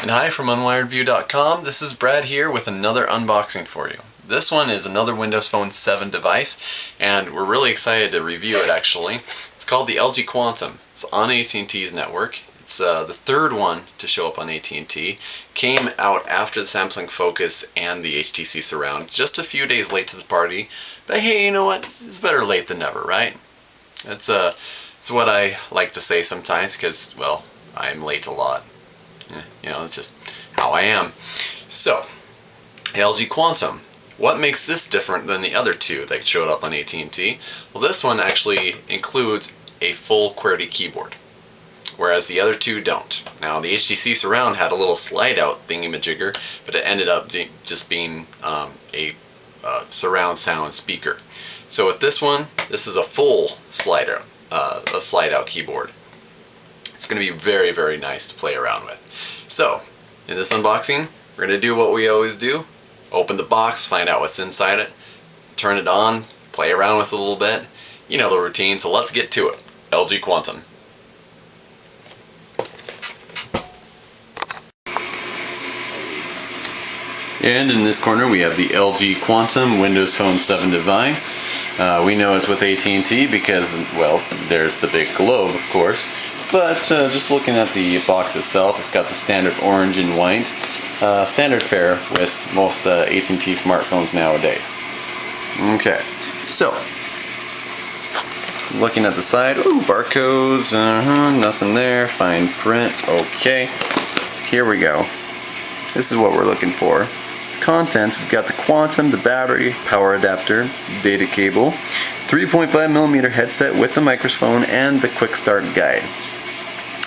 And hi from unwiredview.com. This is Brad here with another unboxing for you. This one is another Windows Phone 7 device, and we're really excited to review it actually. It's called the LG Quantum. It's on AT&T's network. It's the third one to show up on AT&T. Came out after the Samsung Focus and the HTC Surround, just a few days late to the party. But hey, you know what? It's better late than never, right? It's what I like to say sometimes because, well, I'm late a lot. You know, it's just how I am. So, LG Quantum. What makes this different than the other two that showed up on AT&T? Well, this one actually includes a full QWERTY keyboard, whereas the other two don't. Now, the HTC Surround had a little slide-out thingy-majigger, but it ended up just being a surround sound speaker. So with this one, this is a full slide-out keyboard. It's going to be very, very nice to play around with. So, in this unboxing, we're going to do what we always do. Open the box, find out what's inside it, turn it on, play around with it a little bit. You know the routine, so let's get to it. LG Quantum. And in this corner we have the LG Quantum Windows Phone 7 device. We know it's with AT&T because, well, there's the big globe, of course. But just looking at the box itself, it's got the standard orange and white. Standard fare with most AT&T smartphones nowadays. Okay, so looking at the side, ooh, barcodes, nothing there, fine print, okay. Here we go. This is what we're looking for. Contents, we've got the Quantum, the battery, power adapter, data cable, 3.5mm headset with the microphone, and the quick start guide.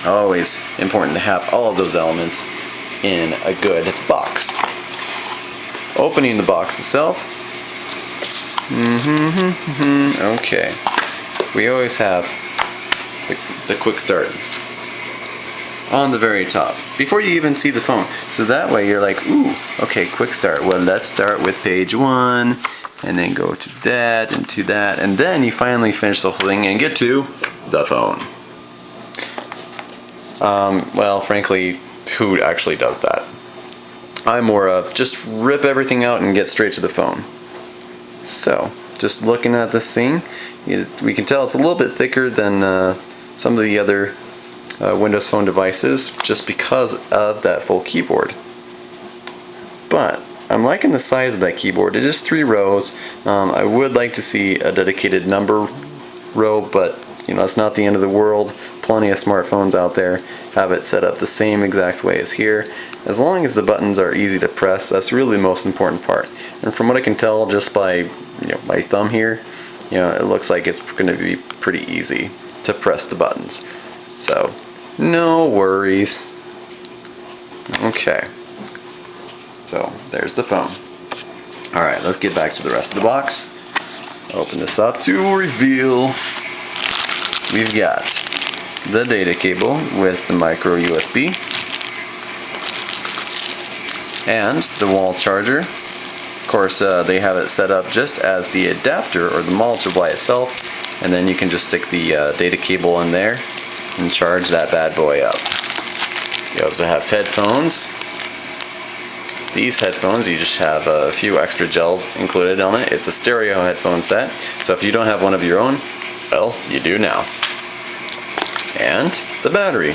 Always important to have all of those elements in a good box. Opening the box itself. Okay. We always have the quick start on the very top before you even see the phone. So that way you're like, ooh, okay, quick start. Well, let's start with page 1 and then go to that and to that, and then you finally finish the whole thing and get to the phone. Well, frankly, who actually does that? I'm more of just rip everything out and get straight to the phone. So, just looking at this thing, we can tell it's a little bit thicker than some of the other Windows Phone devices just because of that full keyboard. But I'm liking the size of that keyboard. It is 3 rows. I would like to see a dedicated number row, but you know, it's not the end of the world. Plenty of smartphones out there have it set up the same exact way as here. As long as the buttons are easy to press, that's really the most important part. And from what I can tell just by my thumb here, it looks like it's going to be pretty easy to press the buttons. So, no worries. Okay. So, there's the phone. Alright, let's get back to the rest of the box. Open this up to reveal. We've got the data cable with the micro USB and the wall charger. Of course, they have it set up just as the adapter or the multiple itself, and then you can just stick the data cable in there and charge that bad boy up. You also have headphones. These headphones, you just have a few extra gels included on it. It's a stereo headphone set, so if you don't have one of your own, well, you do now. And the battery.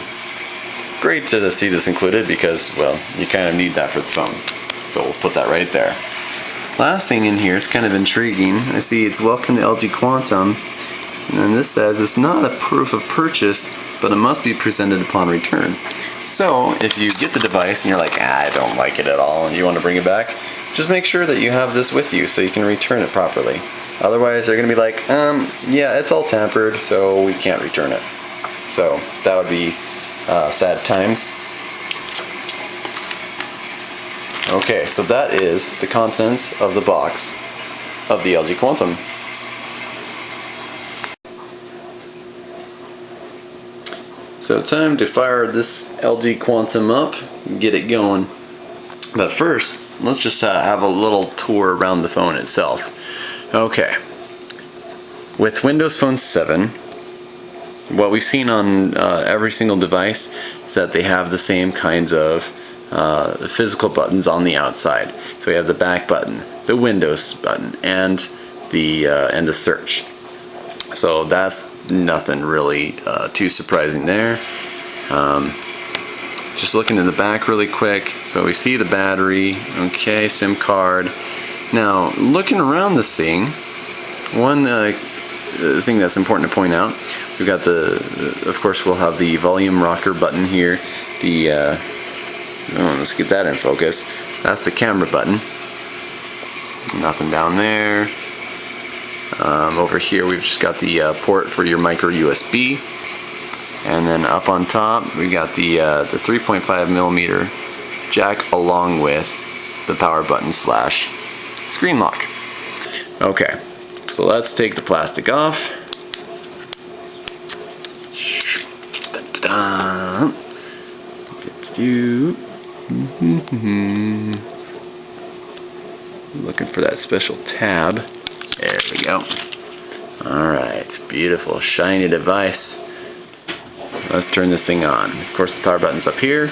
Great to see this included because, well, you kind of need that for the phone. So we'll put that right there. Last thing in here is kind of intriguing. I see it's welcome to LG Quantum. And this says it's not a proof of purchase, but it must be presented upon return. So if you get the device and you're like, I don't like it at all, and you want to bring it back, just make sure that you have this with you so you can return it properly. Otherwise, they're going to be like, yeah, it's all tampered, so we can't return it. So that would be sad times. Okay, so that is the contents of the box of the LG Quantum. So time to fire this LG Quantum up and get it going. But first, let's just have a little tour around the phone itself. Okay, with Windows Phone 7, what we've seen on every single device is that they have the same kinds of the physical buttons on the outside. So we have the back button, the Windows button, and the search. So that's nothing really too surprising there. Just looking in the back really quick, so we see the battery, okay, SIM card. Now, looking around this thing, one thing that's important to point out, we've got of course we'll have the volume rocker button here, let's get that in focus. That's the camera button. Nothing down there. Over here we've just got the port for your micro USB. And then up on top we got the 3.5mm jack along with the power button / screen lock. Okay, so let's take the plastic off. Looking for that special tab. There we go. Alright, beautiful shiny device. Let's turn this thing on. Of course the power button's up here.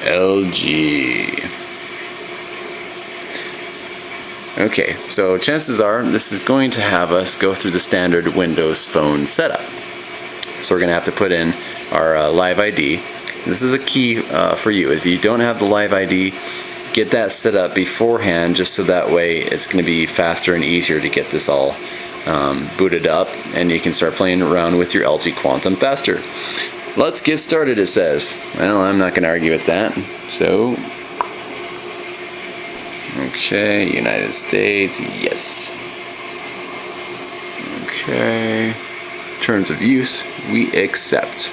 LG. Okay, so chances are this is going to have us go through the standard Windows Phone setup. So we're going to have to put in our Live ID. This is a key for you. If you don't have the Live ID, get that set up beforehand, just so that way it's going to be faster and easier to get this all booted up, and you can start playing around with your LG Quantum faster. Let's get started, it says. Well, I'm not going to argue with that. So, okay, United States, yes. Okay, terms of use, we accept.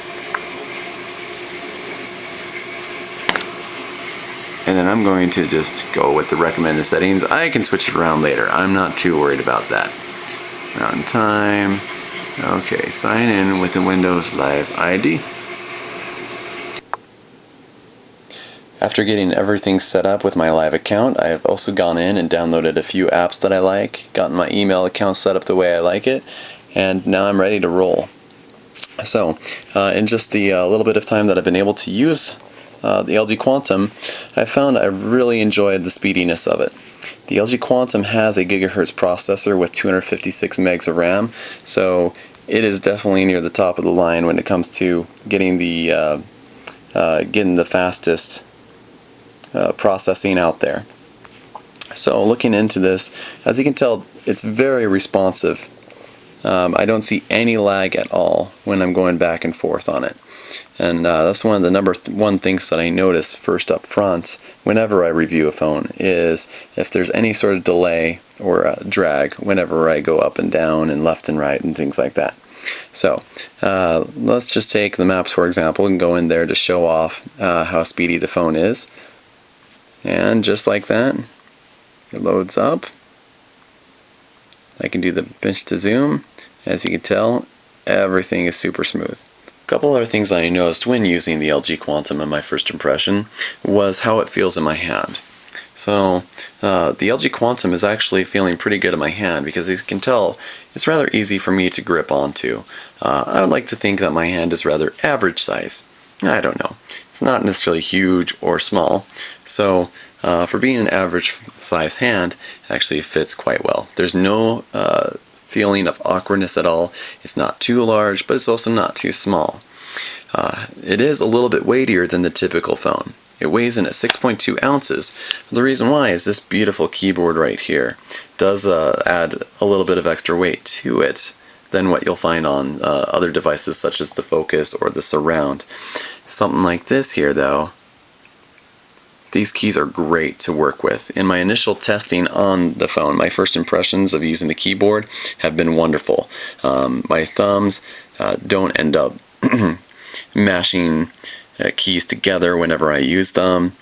And then I'm going to just go with the recommended settings. I can switch it around later. I'm not too worried about that. Round time. Okay, sign in with the Windows Live ID. After getting everything set up with my live account, I have also gone in and downloaded a few apps that I like, gotten my email account set up the way I like it, and now I'm ready to roll. So, in just the little bit of time that I've been able to use the LG Quantum, I found I really enjoyed the speediness of it. The LG Quantum has a gigahertz processor with 256 megs of RAM, so it is definitely near the top of the line when it comes to getting the fastest processing out there. So looking into this, as you can tell, it's very responsive. I don't see any lag at all when I'm going back and forth on it. And that's one of the number one things that I notice first up front whenever I review a phone, is if there's any sort of delay or drag whenever I go up and down and left and right and things like that. So let's just take the maps for example and go in there to show off how speedy the phone is. And just like that, it loads up. I can do the pinch to zoom. As you can tell, everything is super smooth. A couple other things I noticed when using the LG Quantum in my first impression was how it feels in my hand. So the LG Quantum is actually feeling pretty good in my hand, because as you can tell, it's rather easy for me to grip onto. I would like to think that my hand is rather average size. I don't know. It's not necessarily huge or small, so for being an average size hand, it actually fits quite well. There's no feeling of awkwardness at all. It's not too large, but it's also not too small. It is a little bit weightier than the typical phone. It weighs in at 6.2 ounces. The reason why is this beautiful keyboard right here does add a little bit of extra weight to it than what you'll find on other devices such as the Focus or the Surround. Something like this here though, these keys are great to work with. In my initial testing on the phone, my first impressions of using the keyboard have been wonderful. My thumbs don't end up mashing keys together whenever I use them,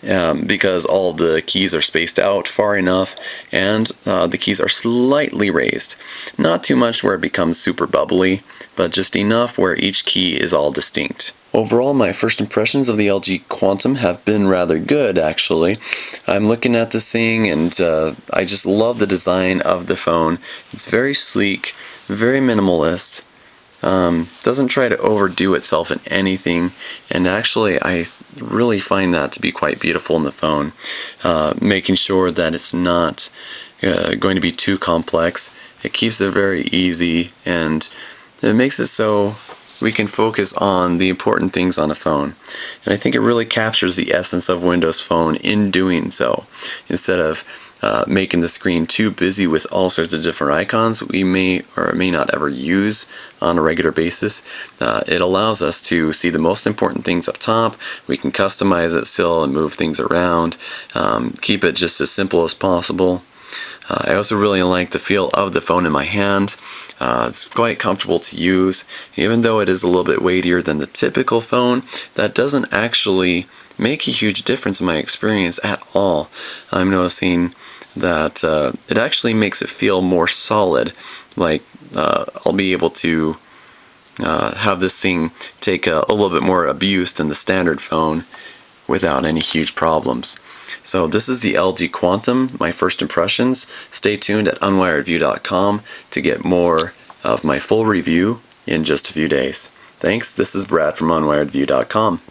because all the keys are spaced out far enough, and the keys are slightly raised. Not too much where it becomes super bubbly, but just enough where each key is all distinct. Overall, my first impressions of the LG Quantum have been rather good, actually. I'm looking at this thing and I just love the design of the phone. It's very sleek, very minimalist, doesn't try to overdo itself in anything, and actually I really find that to be quite beautiful in the phone, making sure that it's not going to be too complex. It keeps it very easy, and it makes it so we can focus on the important things on a phone. And I think it really captures the essence of Windows Phone in doing so. Instead of making the screen too busy with all sorts of different icons we may or may not ever use on a regular basis, it allows us to see the most important things up top. We can customize it still and move things around, keep it just as simple as possible. I also really like the feel of the phone in my hand. It's quite comfortable to use. Even though it is a little bit weightier than the typical phone, that doesn't actually make a huge difference in my experience at all. I'm noticing that it actually makes it feel more solid, like I'll be able to have this thing take a little bit more abuse than the standard phone without any huge problems. So this is the LG Quantum, my first impressions. Stay tuned at unwiredview.com to get more of my full review in just a few days. Thanks, this is Brad from unwiredview.com.